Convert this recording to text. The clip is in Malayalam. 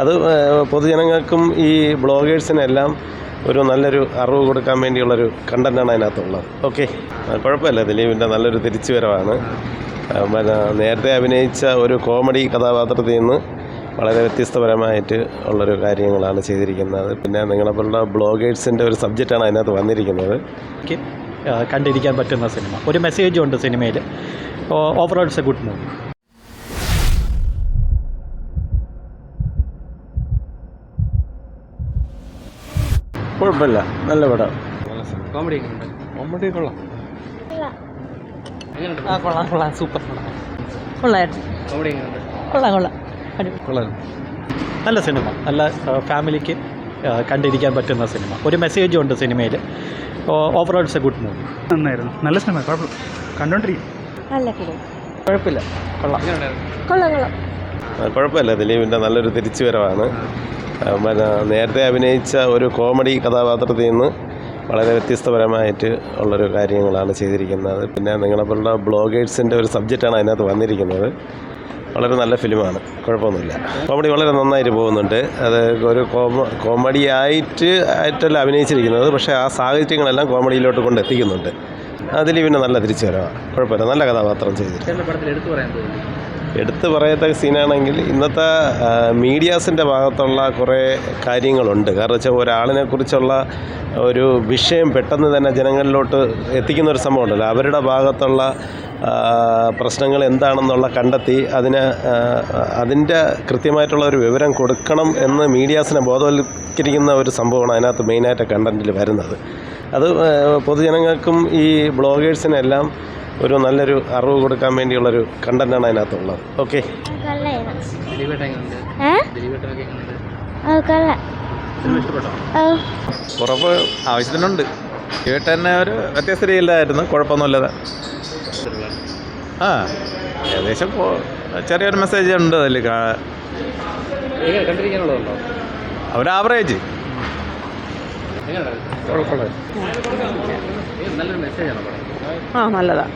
അത് പൊതുജനങ്ങൾക്കും ഈ ബ്ലോഗേഴ്സിനെല്ലാം ഒരു നല്ലൊരു അറിവ് കൊടുക്കാൻ വേണ്ടിയുള്ളൊരു കണ്ടൻറ്റാണ് അതിനകത്തുള്ളത്. ഓക്കെ, കുഴപ്പമില്ല. ദിലീപിൻ്റെ നല്ലൊരു തിരിച്ചുവരവാണ്. പിന്നെ നേരത്തെ അഭിനയിച്ച ഒരു കോമഡി കഥാപാത്രത്തിൽ നിന്ന് വളരെ വ്യത്യസ്തപരമായിട്ട് ഉള്ളൊരു കാര്യങ്ങളാണ് ചെയ്തിരിക്കുന്നത്. പിന്നെ നിങ്ങളെപ്പോലുള്ള ബ്ലോഗേഴ്സിൻ്റെ ഒരു സബ്ജക്റ്റാണ് അതിനകത്ത് വന്നിരിക്കുന്നത്. കണ്ടിരിക്കാൻ പറ്റുന്ന സിനിമ, ഒരു മെസ്സേജും ഉണ്ട് സിനിമയിൽ. Overall it's A good movie. കുഴപ്പമില്ല, നല്ല പടം. കോമഡി കൊള്ളാം. കൊള്ളാം, സൂപ്പർ കൊള്ളായിരുന്നു. കൊള്ളാം. നല്ല സിനിമ, നല്ല ഫാമിലിക്ക് കണ്ടിരിക്കാൻ പറ്റുന്ന സിനിമ, ഒരു മെസ്സേജും ഉണ്ട് സിനിമയിൽ. Overall it's A good movie. നന്നായിരുന്നു, നല്ല സിനിമ, കുഴപ്പമില്ല, കണ്ടോണ്ടിരിക്കും. കുഴപ്പമില്ല, കൊള്ളാം. കുഴപ്പമില്ല. ദിലീപിൻ്റെ നല്ലൊരു തിരിച്ചുവരവാണ്. പിന്നെ നേരത്തെ അഭിനയിച്ച ഒരു കോമഡി കഥാപാത്രത്തിൽ നിന്ന് വളരെ വ്യത്യസ്തപരമായിട്ട് ഉള്ളൊരു കാര്യങ്ങളാണ് ചെയ്തിരിക്കുന്നത്. പിന്നെ നിങ്ങളെപ്പോലുള്ള ബ്ലോഗേഴ്സിൻ്റെ ഒരു സബ്ജക്റ്റാണ് അതിനകത്ത് വന്നിരിക്കുന്നത്. വളരെ നല്ല ഫിലിമാണ്, കുഴപ്പമൊന്നുമില്ല. കോമഡി വളരെ നന്നായിട്ട് പോകുന്നുണ്ട്. അത് ഒരു കോമഡി ആയിട്ടല്ല അഭിനയിച്ചിരിക്കുന്നത്, പക്ഷേ ആ സാഹചര്യങ്ങളെല്ലാം കോമഡിയിലോട്ട് കൊണ്ടെത്തിക്കുന്നുണ്ട്. ദിലീപിൻ്റെ നല്ല തിരിച്ചുവരവാണ്, കുഴപ്പമില്ല, നല്ല കഥാപാത്രം ചെയ്തിട്ടുണ്ട്. എടുത്തു പറയത്തക്ക സീനാണെങ്കിൽ ഇന്നത്തെ മീഡിയാസിൻ്റെ ഭാഗത്തുള്ള കുറേ കാര്യങ്ങളുണ്ട്. കാരണം വെച്ചാൽ ഒരാളിനെക്കുറിച്ചുള്ള ഒരു വിഷയം പെട്ടെന്ന് തന്നെ ജനങ്ങളിലോട്ട് എത്തിക്കുന്ന ഒരു സംഭവം ഉണ്ടല്ലോ. അവരുടെ ഭാഗത്തുള്ള പ്രശ്നങ്ങൾ എന്താണെന്നുള്ള കണ്ടെത്തി അതിൻ്റെ കൃത്യമായിട്ടുള്ള ഒരു വിവരം കൊടുക്കണം എന്ന് മീഡിയാസിനെ ബോധവൽക്കരിക്കുന്ന ഒരു സംഭവമാണ് അതിനകത്ത് മെയിനായിട്ട് കണ്ടൻറ്റിൽ വരുന്നത്. അത് പൊതുജനങ്ങൾക്കും ഈ ബ്ലോഗേഴ്സിനെല്ലാം ഒരു നല്ലൊരു അറിവ് കൊടുക്കാൻ വേണ്ടിയുള്ളൊരു കണ്ടൻറ്റാണ് അതിനകത്തുള്ളത്. ഓക്കെ, ഉറപ്പ് ആവശ്യത്തിനുണ്ട്. കേട്ട് തന്നെ ഒരു വ്യത്യസ്ത രീതിയിലായിരുന്നു, കുഴപ്പമൊന്നുമില്ല. ഏകദേശം ചെറിയൊരു മെസ്സേജ് ഉണ്ട് അതിൽ. ഒരു ആവറേജ്. നല്ലതാ.